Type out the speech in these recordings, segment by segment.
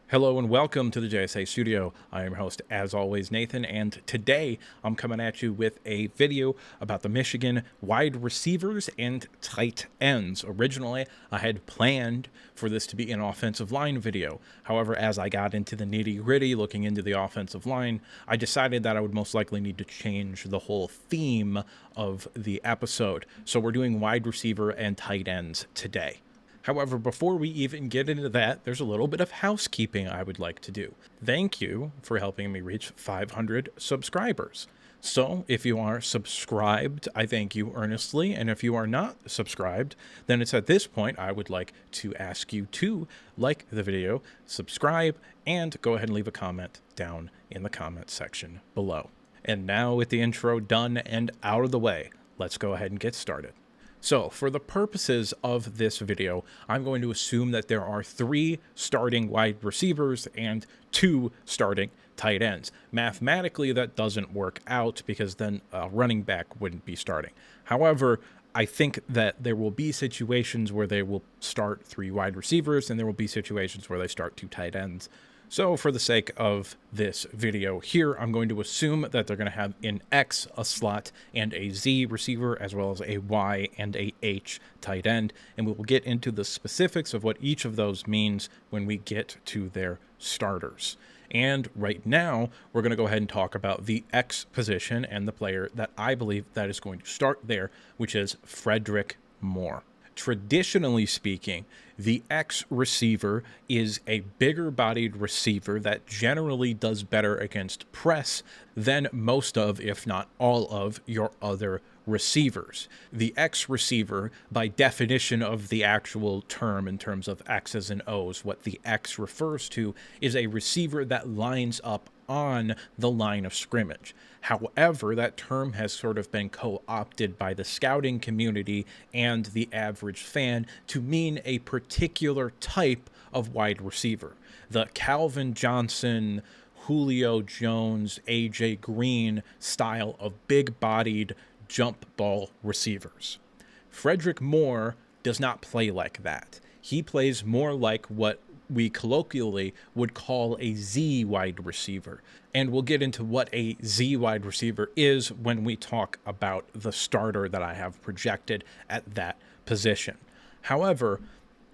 Hello and welcome to the JSA Studio. I am your host, as always, Nathan, and today I'm coming at you with a video about the Michigan wide receivers and tight ends. Originally, I had planned for this to be an offensive line video. However, as I got into the nitty-gritty looking into the offensive line, I decided that I would most likely need to change the whole theme of the episode. So we're doing wide receiver and tight ends today. However, before we even get into that, there's a little bit of housekeeping I would like to do. Thank you for helping me reach 500 subscribers. So, if you are subscribed, I thank you earnestly. And if you are not subscribed, then it's at this point I would like to ask you to like the video, subscribe, and go ahead and leave a comment down in the comment section below. And now, with the intro done and out of the way, let's go ahead and get started. So, for the purposes of this video, I'm going to assume that there are 3 starting wide receivers and 2 starting tight ends. Mathematically, that doesn't work out because then a running back wouldn't be starting. However, I think that there will be situations where they will start 3 wide receivers and there will be situations where they start 2 tight ends. So for the sake of this video here, I'm going to assume that they're going to have an X, a slot, and a Z receiver, as well as a Y and a H tight end. And we will get into the specifics of what each of those means when we get to their starters. And right now, we're going to go ahead and talk about the X position and the player that I believe that is going to start there, which is Frederick Moore. Traditionally speaking, the X receiver is a bigger bodied receiver that generally does better against press than most of, if not all of, your other receivers. The X receiver, by definition of the actual term in terms of X's and O's, what the X refers to is a receiver that lines up on the line of scrimmage. However, that term has sort of been co-opted by the scouting community and the average fan to mean a particular type of wide receiver. The Calvin Johnson, Julio Jones, AJ Green style of big-bodied jump ball receivers. Frederick Moore does not play like that. He plays more like what we colloquially would call a Z wide receiver. And we'll get into what a Z wide receiver is when we talk about the starter that I have projected at that position. However,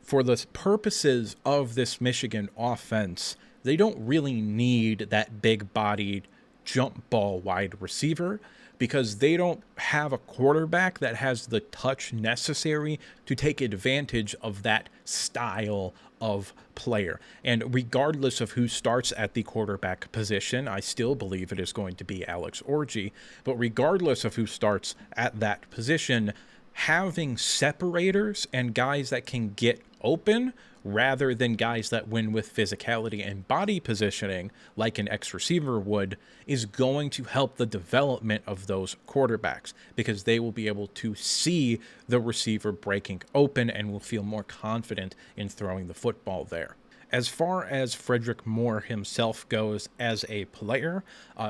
for the purposes of this Michigan offense, they don't really need that big-bodied jump ball wide receiver because they don't have a quarterback that has the touch necessary to take advantage of that style of player. And regardless of who starts at the quarterback position, I still believe it is going to be Alex Orji, but regardless of who starts at that position, having separators and guys that can get open rather than guys that win with physicality and body positioning like an X receiver would is going to help the development of those quarterbacks because they will be able to see the receiver breaking open and will feel more confident in throwing the football there. As far as Frederick Moore himself goes as a player,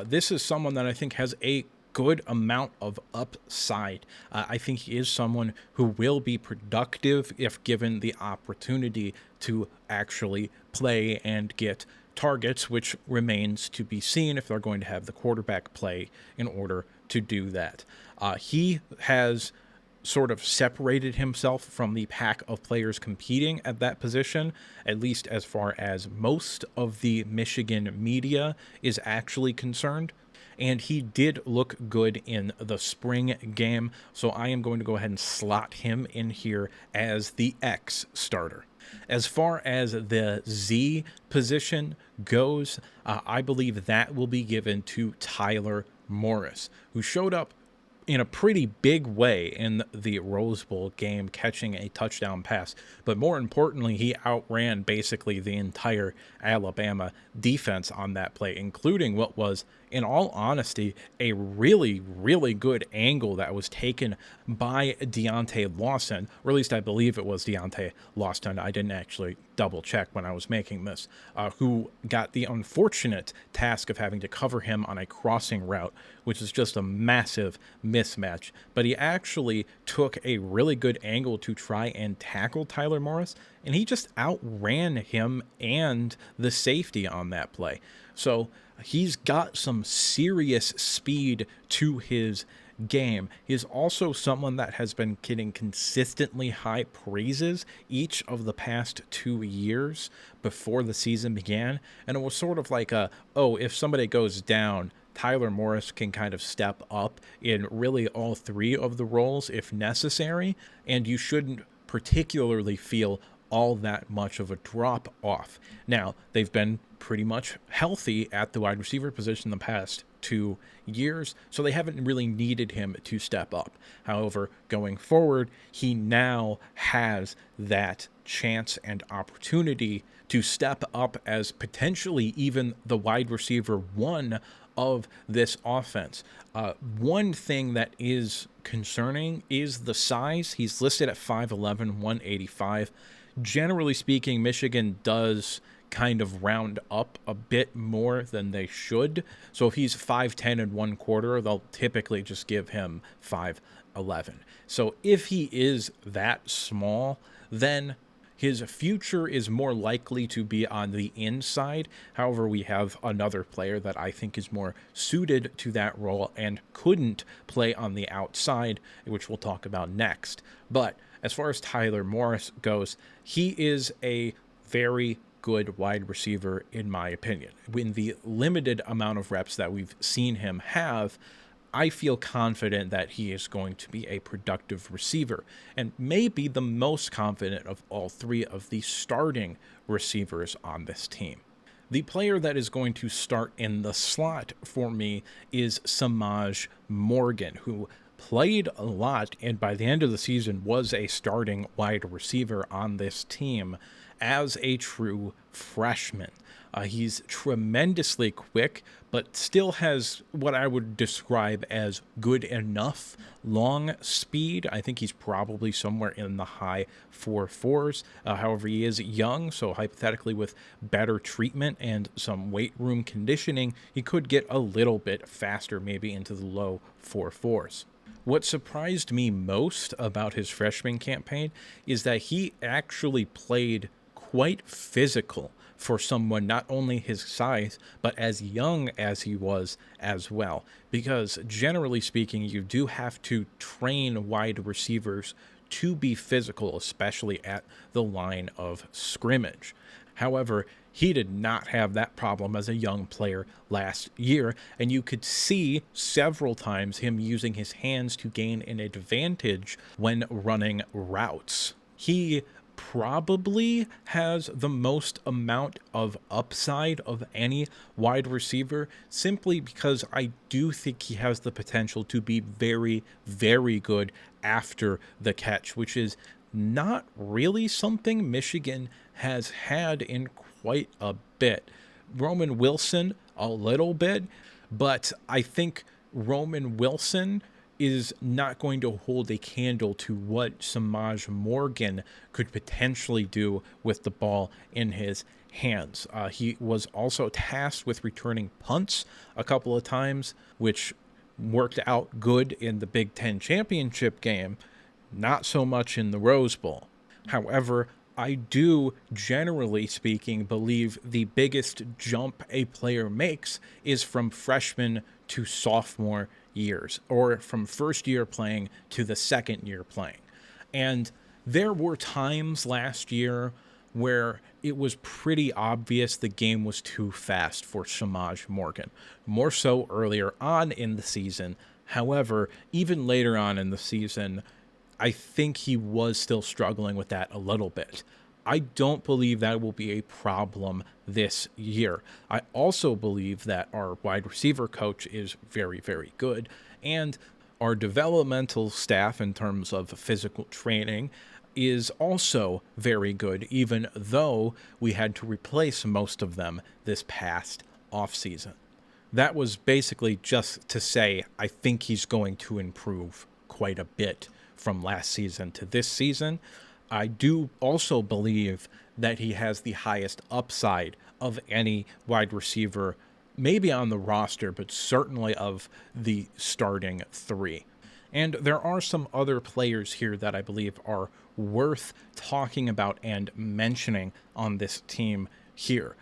this is someone that I think has a good amount of upside. I think he is someone who will be productive if given the opportunity to actually play and get targets, which remains to be seen if they're going to have the quarterback play in order to do that. He has sort of separated himself from the pack of players competing at that position, at least as far as most of the Michigan media is actually concerned. And he did look good in the spring game, so I am going to go ahead and slot him in here as the X starter. As far as the Z position goes, I believe that will be given to Tyler Morris, who showed up in a pretty big way in the Rose Bowl game, catching a touchdown pass. But more importantly, he outran basically the entire Alabama defense on that play, including what was, in all honesty, a really, really good angle that was taken by Deontay Lawson, or at least I believe it was Deontay Lawson. I didn't actually double check when I was making this, who got the unfortunate task of having to cover him on a crossing route, which is just a massive mismatch. But he actually took a really good angle to try and tackle Tyler Morris, and he just outran him and the safety on that play. So he's got some serious speed to his game. He's also someone that has been getting consistently high praises each of the past 2 years before the season began. And it was sort of like oh, if somebody goes down, Tyler Morris can kind of step up in really all three of the roles if necessary. And you shouldn't particularly feel all that much of a drop off. Now, they've been pretty much healthy at the wide receiver position the past 2 years, so they haven't really needed him to step up. However, going forward, he now has that chance and opportunity to step up as potentially even the wide receiver one of this offense. One thing that is concerning is the size. He's listed at 5'11", 185. Generally speaking, Michigan does kind of round up a bit more than they should. So if he's 5'10 and 1/4, they'll typically just give him 5'11. So if he is that small, then his future is more likely to be on the inside. However, we have another player that I think is more suited to that role and couldn't play on the outside, which we'll talk about next. But as far as Tyler Morris goes, he is a very good wide receiver, in my opinion. In the limited amount of reps that we've seen him have, I feel confident that he is going to be a productive receiver, and maybe the most confident of all three of the starting receivers on this team. The player that is going to start in the slot for me is Semaj Morgan, who played a lot and by the end of the season was a starting wide receiver on this team as a true freshman. He's tremendously quick, but still has what I would describe as good enough long speed. I think he's probably somewhere in the high 4.4s. However, he is young, so hypothetically with better treatment and some weight room conditioning, he could get a little bit faster, maybe into the low 4.4s. What surprised me most about his freshman campaign is that he actually played quite physical for someone not only his size, but as young as he was as well. Because generally speaking, you do have to train wide receivers to be physical, especially at the line of scrimmage. However, he did not have that problem as a young player last year, and you could see several times him using his hands to gain an advantage when running routes. He probably has the most amount of upside of any wide receiver, simply because I do think he has the potential to be very, very good after the catch, which is not really something Michigan has had in quite a bit. Roman Wilson, a little bit, but I think Roman Wilson is not going to hold a candle to what Semaj Morgan could potentially do with the ball in his hands. He was also tasked with returning punts a couple of times, which worked out good in the Big Ten championship game, not so much in the Rose Bowl. However, I do, generally speaking, believe the biggest jump a player makes is from freshman to sophomore years, or from first year playing to the second year playing. And there were times last year where it was pretty obvious the game was too fast for Semaj Morgan, more so earlier on in the season. However, even later on in the season, I think he was still struggling with that a little bit. I don't believe that will be a problem this year. I also believe that our wide receiver coach is very, very good, and our developmental staff in terms of physical training is also very good, even though we had to replace most of them this past offseason. That was basically just to say I think he's going to improve quite a bit from last season to this season. I do also believe that he has the highest upside of any wide receiver, maybe on the roster, but certainly of the starting three. And there are some other players here that I believe are worth talking about and mentioning on this team here.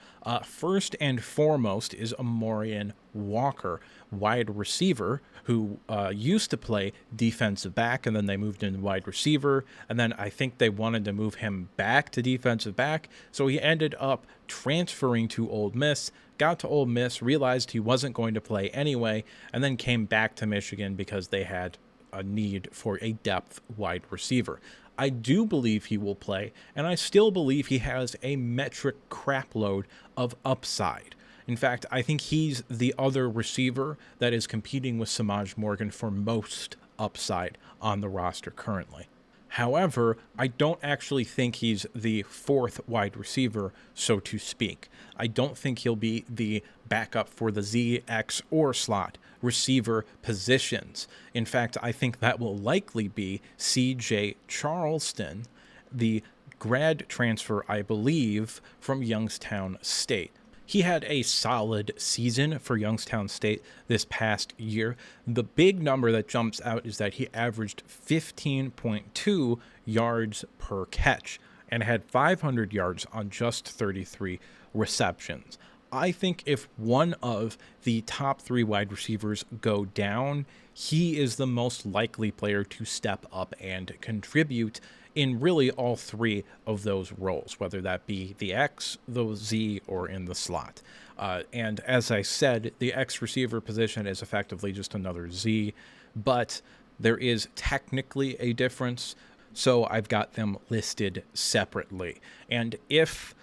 First and foremost is Amorian Walker, wide receiver, who used to play defensive back, and then they moved into wide receiver, and then I think they wanted to move him back to defensive back, so he ended up transferring to Ole Miss, got to Ole Miss, realized he wasn't going to play anyway, and then came back to Michigan because they had a need for a depth wide receiver. I do believe he will play, and I still believe he has a metric crapload of upside. In fact, I think he's the other receiver that is competing with Samaj Morgan for most upside on the roster currently. However, I don't actually think he's the fourth wide receiver, so to speak. I don't think he'll be the backup for the Z, X, or slot receiver positions. In fact, I think that will likely be CJ Charleston, the grad transfer, I believe, from Youngstown State. He had a solid season for Youngstown State this past year. The big number that jumps out is that he averaged 15.2 yards per catch and had 500 yards on just 33 receptions. I think if one of the top three wide receivers go down, he is the most likely player to step up and contribute in really all three of those roles, whether that be the X, the Z, or in the slot. And as I said, the X receiver position is effectively just another Z, but there is technically a difference, so I've got them listed separately. And if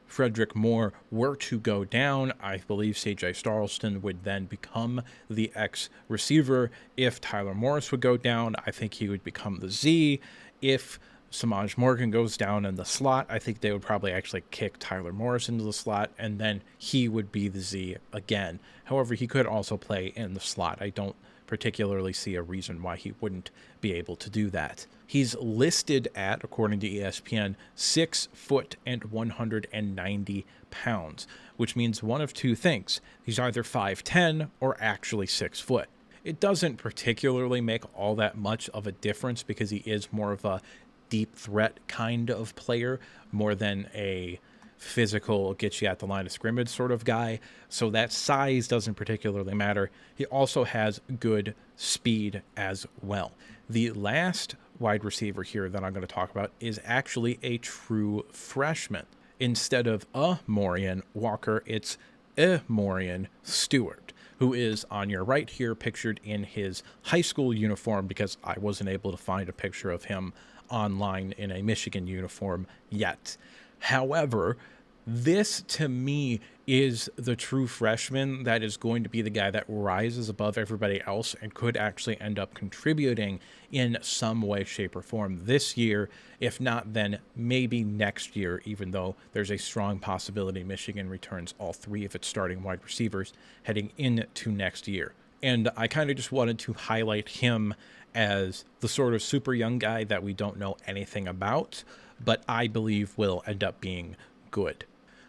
Frederick Moore were to go down, I believe CJ Charleston would then become the X receiver. If Tyler Morris would go down, I think he would become the Z. If Samaj Morgan goes down in the slot, I think they would probably actually kick Tyler Morris into the slot, and then he would be the Z again. However, he could also play in the slot. I don't particularly see a reason why he wouldn't be able to do that. He's listed at, according to ESPN, 6 foot and 190 pounds, which means one of two things. He's either 5'10 or actually 6 foot. It doesn't particularly make all that much of a difference because he is more of a deep threat kind of player, more than a physical, get you at the line of scrimmage sort of guy. So that size doesn't particularly matter. He also has good speed as well. The last wide receiver here that I'm going to talk about is actually a true freshman. Instead of Amorian Walker, it's Amorian Stewart, who is on your right here pictured in his high school uniform, because I wasn't able to find a picture of him online in a Michigan uniform yet. However, this to me is the true freshman that is going to be the guy that rises above everybody else and could actually end up contributing in some way, shape, or form this year. If not, then maybe next year, even though there's a strong possibility Michigan returns all three of its starting wide receivers heading into next year. And I kind of just wanted to highlight him as the sort of super young guy that we don't know anything about, but I believe will end up being good.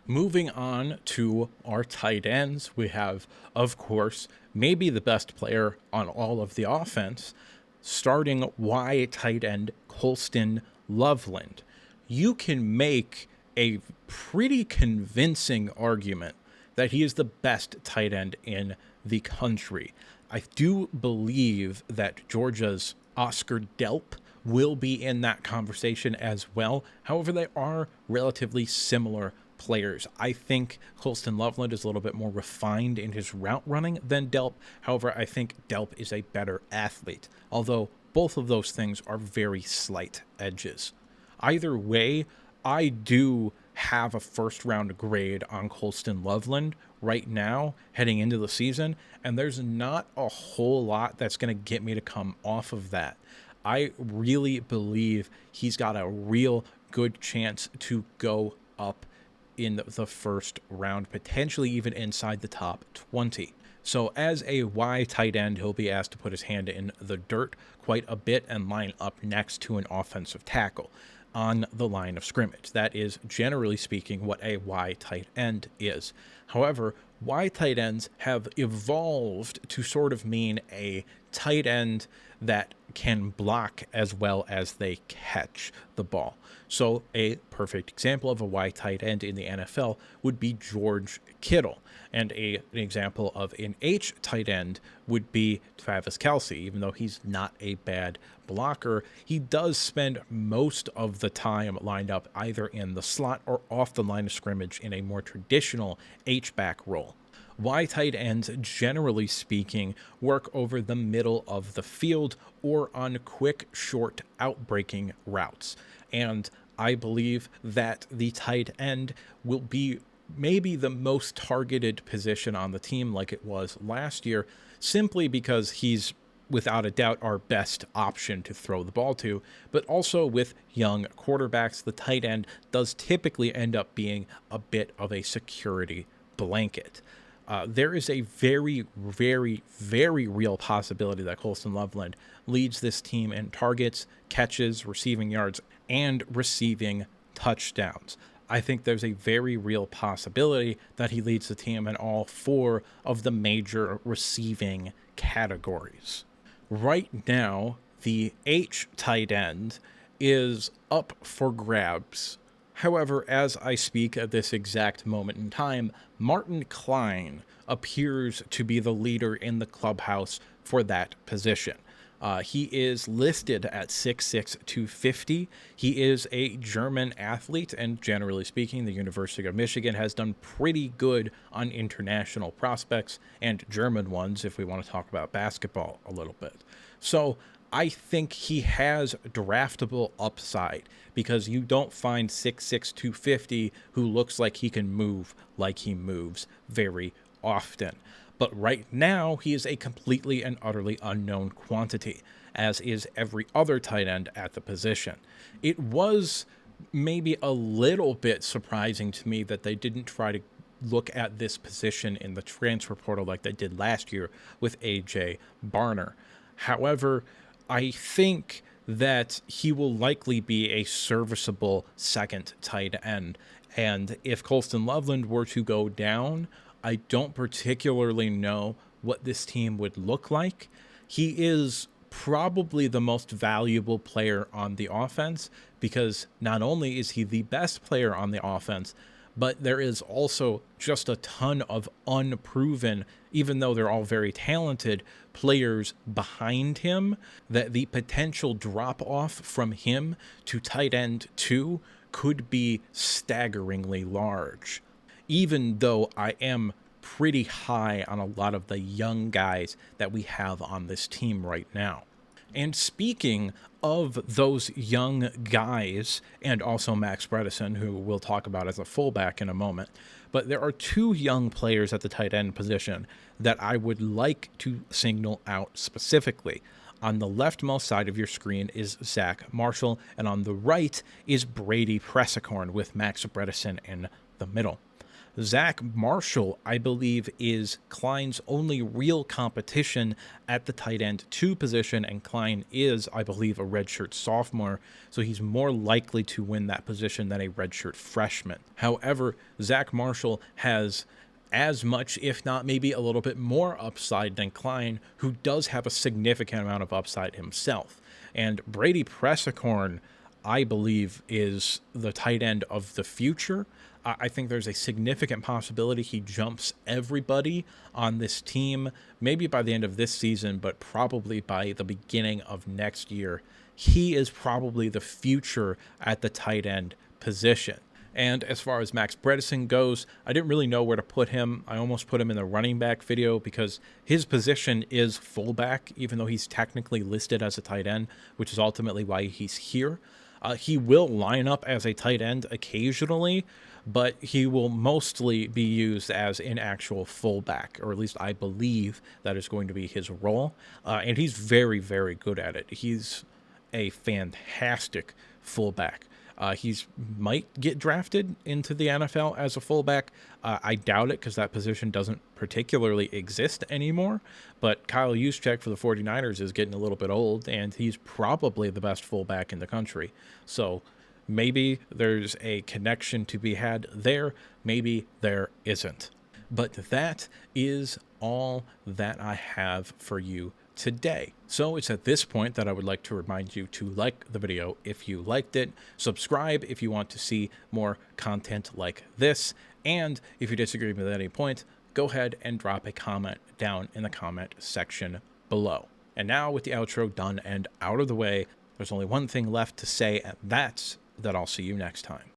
Moving on to our tight ends, we have, of course, maybe the best player on all of the offense, starting Y tight end Colston Loveland. You can make a pretty convincing argument that he is the best tight end in the country. I do believe that Georgia's Oscar Delp will be in that conversation as well. However, they are relatively similar players. I think Colston Loveland is a little bit more refined in his route running than Delp. However, I think Delp is a better athlete, although both of those things are very slight edges. Either way, I do have a first round grade on Colston Loveland right now heading into the season, and there's not a whole lot that's going to get me to come off of that. I really believe he's got a real good chance to go up in the first round, potentially even inside the top 20. So as a Y tight end, he'll be asked to put his hand in the dirt quite a bit and line up next to an offensive tackle. on the line of scrimmage. That is, generally speaking, what a Y tight end is. However, Y tight ends have evolved to sort of mean a tight end that can block as well as they catch the ball. So a perfect example of a Y tight end in the NFL would be George Kittle. And an example of an H tight end would be Travis Kelce. Even though he's not a bad blocker, he does spend most of the time lined up either in the slot or off the line of scrimmage in a more traditional H-back role. Y tight ends, generally speaking, work over the middle of the field or on quick, short, outbreaking routes. And I believe that the tight end will be maybe the most targeted position on the team like it was last year, simply because he's without a doubt our best option to throw the ball to. But also with young quarterbacks, the tight end does typically end up being a bit of a security blanket. There is a very, very, very real possibility that Colston Loveland leads this team in targets, catches, receiving yards, and receiving touchdowns. I think there's a very real possibility that he leads the team in all four of the major receiving categories. Right now, the H tight end is up for grabs. However, as I speak at this exact moment in time, Martin Klein appears to be the leader in the clubhouse for that position. He is listed at 6'6", 250. He is a German athlete, and generally speaking, the University of Michigan has done pretty good on international prospects and German ones, if we want to talk about basketball a little bit. So I think he has draftable upside, because you don't find 6'6", 250 who looks like he can move like he moves very often. But right now, he is a completely and utterly unknown quantity, as is every other tight end at the position. It was maybe a little bit surprising to me that they didn't try to look at this position in the transfer portal like they did last year with A.J. Barner. However, I think that he will likely be a serviceable second tight end. And if Colston Loveland were to go down, I don't particularly know what this team would look like. He is probably the most valuable player on the offense, because not only is he the best player on the offense, but there is also just a ton of unproven, even though they're all very talented, players behind him, that the potential drop-off from him to tight end 2 could be staggeringly large. Even though I am pretty high on a lot of the young guys that we have on this team right now. And speaking of those young guys, and also Max Bredesen, who we'll talk about as a fullback in a moment, but there are two young players at the tight end position that I would like to signal out specifically. On the leftmost side of your screen is Zach Marshall, and on the right is Brady Pressicorn with Max Bredesen in the middle. Zach Marshall, I believe, is Klein's only real competition at the tight end 2 position, and Klein is, I believe, a redshirt sophomore, so he's more likely to win that position than a redshirt freshman. However, Zach Marshall has as much, if not maybe a little bit more upside than Klein, who does have a significant amount of upside himself. And Brady Pressicorn, I believe, is the tight end of the future. I think there's a significant possibility he jumps everybody on this team, maybe by the end of this season, but probably by the beginning of next year. He is probably the future at the tight end position. And as far as Max Bredesen goes, I didn't really know where to put him. I almost put him in the running back video because his position is fullback, even though he's technically listed as a tight end, which is ultimately why he's here. He will line up as a tight end occasionally, but he will mostly be used as an actual fullback, or at least I believe that is going to be his role. And he's very, very good at it. He's a fantastic fullback. He's might get drafted into the NFL as a fullback. I doubt it, because that position doesn't particularly exist anymore. But Kyle Juszczyk for the 49ers is getting a little bit old, and he's probably the best fullback in the country. So Maybe there's a connection to be had there, maybe there isn't. But that is all that I have for you today. So it's at this point that I would like to remind you to like the video if you liked it, subscribe if you want to see more content like this, and if you disagree with any point, go ahead and drop a comment down in the comment section below. And now with the outro done and out of the way, there's only one thing left to say, and that's that I'll see you next time.